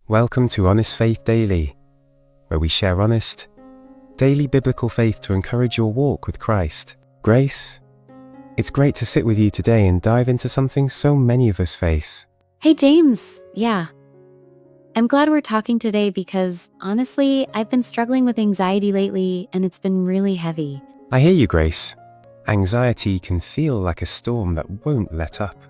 Welcome to Honest Faith Daily, where we share honest, daily biblical faith to encourage your walk with Christ. Grace, it's great to sit with you today and dive into something so many of us face. Hey, James. Yeah. I'm glad we're talking today because, honestly, I've been struggling with anxiety lately and it's been really heavy. I hear you, Grace. Anxiety can feel like a storm that won't let up.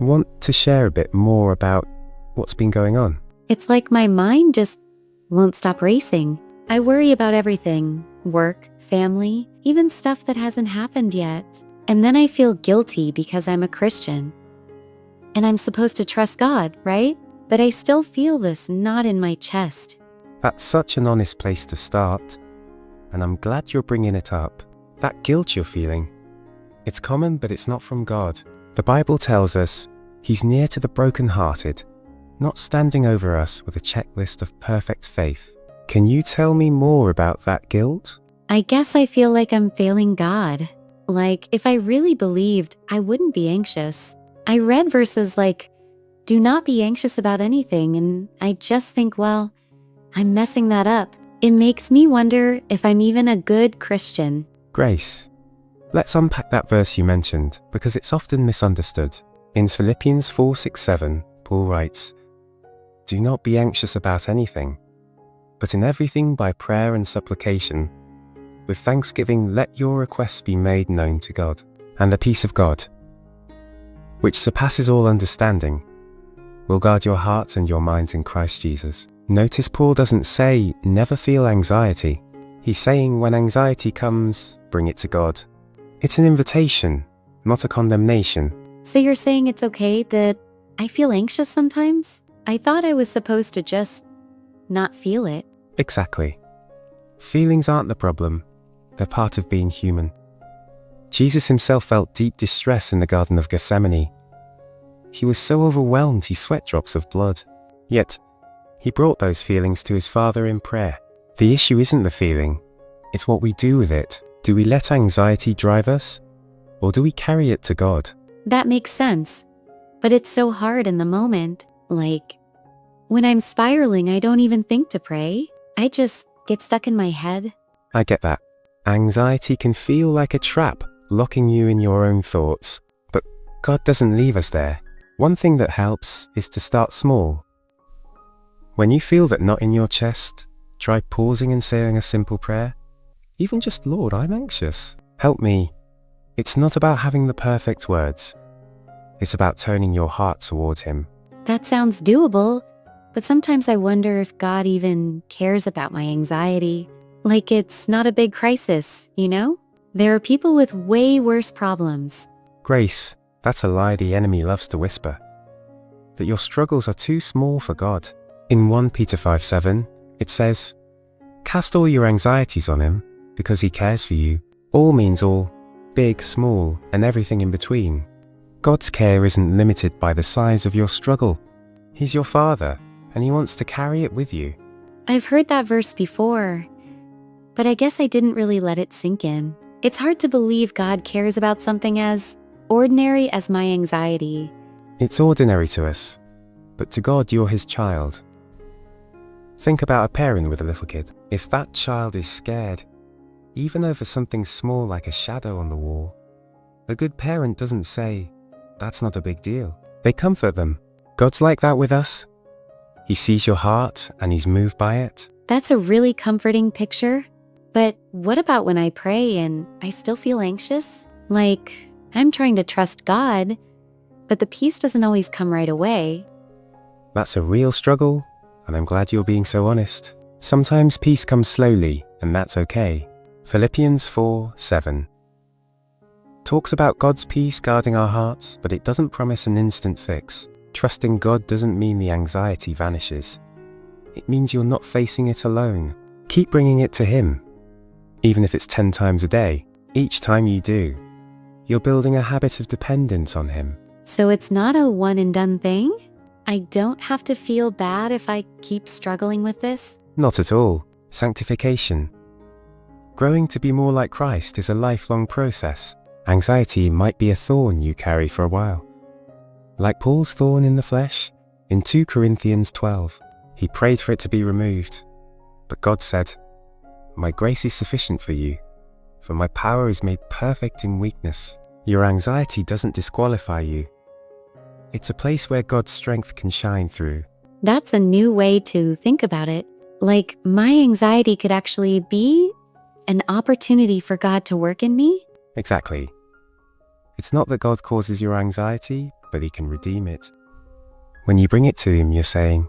Want to share a bit more about what's been going on? It's like my mind just won't stop racing. I worry about everything: work, family, even stuff that hasn't happened yet. And then I feel guilty because I'm a Christian. And I'm supposed to trust God, right? But I still feel this knot in my chest. That's such an honest place to start, and I'm glad you're bringing it up. That guilt you're feeling, it's common, but it's not from God. The Bible tells us He's near to the brokenhearted, not standing over us with a checklist of perfect faith. Can you tell me more about that guilt? I guess I feel like I'm failing God. Like, if I really believed, I wouldn't be anxious. I read verses like, "Do not be anxious about anything," and I just think, well, I'm messing that up. It makes me wonder if I'm even a good Christian. Grace, let's unpack that verse you mentioned, because it's often misunderstood. In Philippians 4:6-7, Paul writes, "Do not be anxious about anything, but in everything by prayer and supplication, with thanksgiving let your requests be made known to God. And the peace of God, which surpasses all understanding, will guard your hearts and your minds in Christ Jesus." Notice Paul doesn't say, never feel anxiety. He's saying when anxiety comes, bring it to God. It's an invitation, not a condemnation. So you're saying it's okay that I feel anxious sometimes? I thought I was supposed to just not feel it. Exactly. Feelings aren't the problem. They're part of being human. Jesus himself felt deep distress in the Garden of Gethsemane. He was so overwhelmed he sweat drops of blood. Yet, he brought those feelings to his Father in prayer. The issue isn't the feeling, it's what we do with it. Do we let anxiety drive us, or do we carry it to God? That makes sense. But it's so hard in the moment. Like, when I'm spiraling, I don't even think to pray. I just get stuck in my head. I get that. Anxiety can feel like a trap, locking you in your own thoughts. But God doesn't leave us there. One thing that helps is to start small. When you feel that knot in your chest, try pausing and saying a simple prayer. Even just, "Lord, I'm anxious. Help me." It's not about having the perfect words. It's about turning your heart towards Him. That sounds doable, but sometimes I wonder if God even cares about my anxiety. Like it's not a big crisis, you know? There are people with way worse problems. Grace, that's a lie the enemy loves to whisper. That your struggles are too small for God. In 1 Peter 5:7, it says, "Cast all your anxieties on Him, because He cares for you." All means all, big, small, and everything in between. God's care isn't limited by the size of your struggle. He's your Father, and He wants to carry it with you. I've heard that verse before, but I guess I didn't really let it sink in. It's hard to believe God cares about something as ordinary as my anxiety. It's ordinary to us, but to God you're His child. Think about a parent with a little kid. If that child is scared, even over something small like a shadow on the wall, a good parent doesn't say, "That's not a big deal." They comfort them. God's like that with us. He sees your heart and He's moved by it. That's a really comforting picture. But what about when I pray and I still feel anxious? Like, I'm trying to trust God, but the peace doesn't always come right away. That's a real struggle, and I'm glad you're being so honest. Sometimes peace comes slowly, and that's okay. Philippians 4:7 talks about God's peace guarding our hearts, but it doesn't promise an instant fix. Trusting God doesn't mean the anxiety vanishes. It means you're not facing it alone. Keep bringing it to Him, even if it's 10 times a day. Each time you do, you're building a habit of dependence on Him. So it's not a one and done thing? I don't have to feel bad if I keep struggling with this? Not at all. Sanctification. Growing to be more like Christ is a lifelong process. Anxiety might be a thorn you carry for a while. Like Paul's thorn in the flesh in 2 Corinthians 12. He prayed for it to be removed, but God said, "My grace is sufficient for you, for my power is made perfect in weakness." Your anxiety doesn't disqualify you. It's a place where God's strength can shine through. That's a new way to think about it. Like, my anxiety could actually be an opportunity for God to work in me? Exactly. It's not that God causes your anxiety, but He can redeem it. When you bring it to Him, you're saying,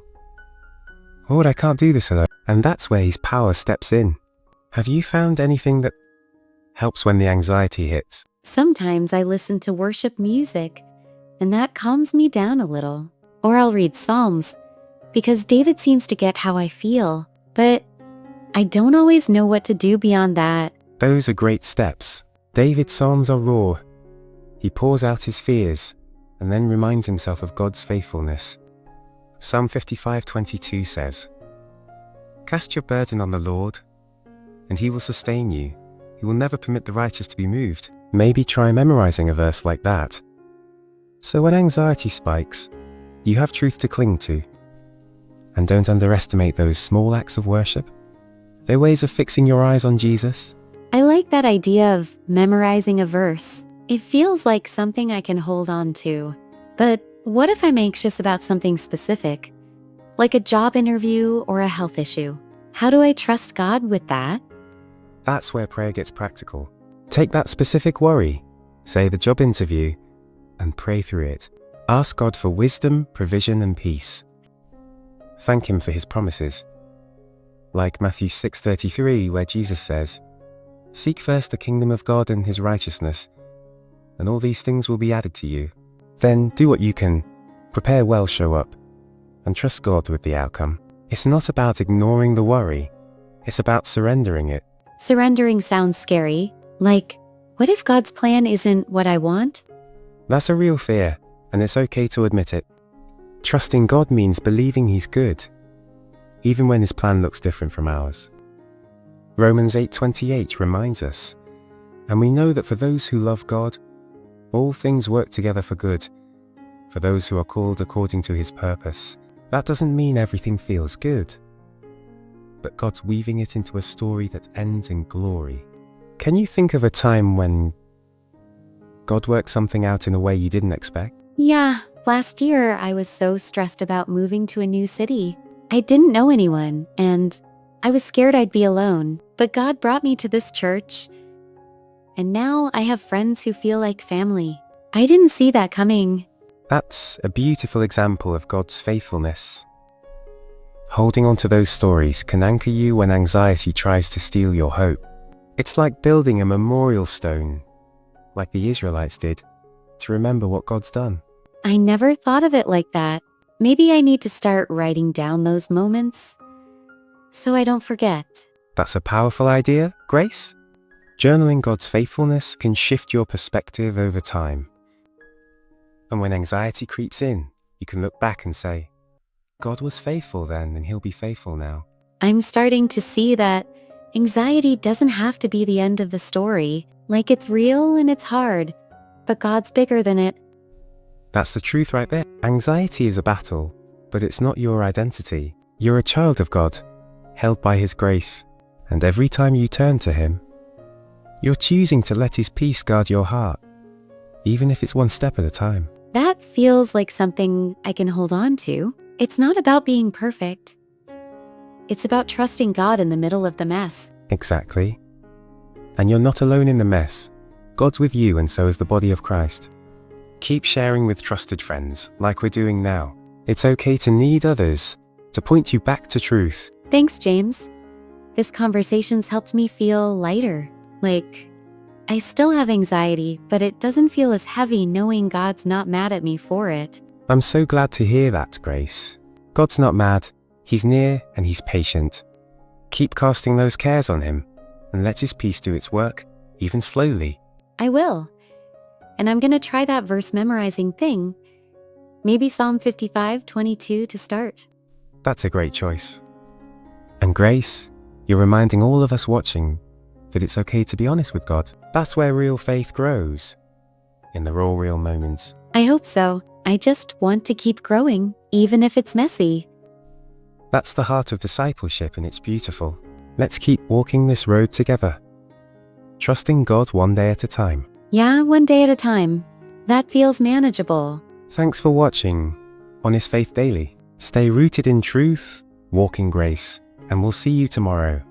"Lord, I can't do this alone." And that's where His power steps in. Have you found anything that helps when the anxiety hits? Sometimes I listen to worship music, and that calms me down a little. Or I'll read Psalms, because David seems to get how I feel. But I don't always know what to do beyond that. Those are great steps. David's Psalms are raw. He pours out his fears and then reminds himself of God's faithfulness. Psalm 55:22 says, "Cast your burden on the Lord, and He will sustain you. He will never permit the righteous to be moved." Maybe try memorizing a verse like that. So when anxiety spikes, you have truth to cling to. And don't underestimate those small acts of worship. They're ways of fixing your eyes on Jesus. I like that idea of memorizing a verse. It feels like something I can hold on to. But what if I'm anxious about something specific, like a job interview or a health issue? How do I trust God with that? That's where prayer gets practical. Take that specific worry, say the job interview, and pray through it. Ask God for wisdom, provision, and peace. Thank Him for His promises. Like Matthew 6:33, where Jesus says, "Seek first the kingdom of God and His righteousness, and all these things will be added to you." Then do what you can. Prepare well, show up, and trust God with the outcome. It's not about ignoring the worry. It's about surrendering it. Surrendering sounds scary. Like, what if God's plan isn't what I want? That's a real fear, and it's okay to admit it. Trusting God means believing He's good, even when His plan looks different from ours. Romans 8:28 reminds us, "And we know that for those who love God, all things work together for good, for those who are called according to His purpose." That doesn't mean everything feels good, but God's weaving it into a story that ends in glory. Can you think of a time when God worked something out in a way you didn't expect? Yeah, last year I was so stressed about moving to a new city. I didn't know anyone, and I was scared I'd be alone. But God brought me to this church, and now I have friends who feel like family. I didn't see that coming. That's a beautiful example of God's faithfulness. Holding on to those stories can anchor you when anxiety tries to steal your hope. It's like building a memorial stone, like the Israelites did, to remember what God's done. I never thought of it like that. Maybe I need to start writing down those moments so I don't forget. That's a powerful idea, Grace. Journaling God's faithfulness can shift your perspective over time. And when anxiety creeps in, you can look back and say, God was faithful then, and He'll be faithful now. I'm starting to see that anxiety doesn't have to be the end of the story. Like, it's real and it's hard, but God's bigger than it. That's the truth right there. Anxiety is a battle, but it's not your identity. You're a child of God, held by His grace. And every time you turn to Him, you're choosing to let His peace guard your heart, even if it's one step at a time. That feels like something I can hold on to. It's not about being perfect. It's about trusting God in the middle of the mess. Exactly. And you're not alone in the mess. God's with you, and so is the body of Christ. Keep sharing with trusted friends, like we're doing now. It's okay to need others to point you back to truth. Thanks, James. This conversation's helped me feel lighter. Like, I still have anxiety, but it doesn't feel as heavy knowing God's not mad at me for it. I'm so glad to hear that, Grace. God's not mad. He's near and He's patient. Keep casting those cares on Him and let His peace do its work, even slowly. I will. And I'm gonna try that verse memorizing thing. Maybe Psalm 55:22 to start. That's a great choice. And Grace, you're reminding all of us watching that it's okay to be honest with God. That's where real faith grows, in the raw, real moments. I hope so. I just want to keep growing, even if it's messy. That's the heart of discipleship, and it's beautiful. Let's keep walking this road together, trusting God one day at a time. Yeah, one day at a time. That feels manageable. Thanks for watching Honest Faith Daily. Stay rooted in truth, walk in grace, and we'll see you tomorrow.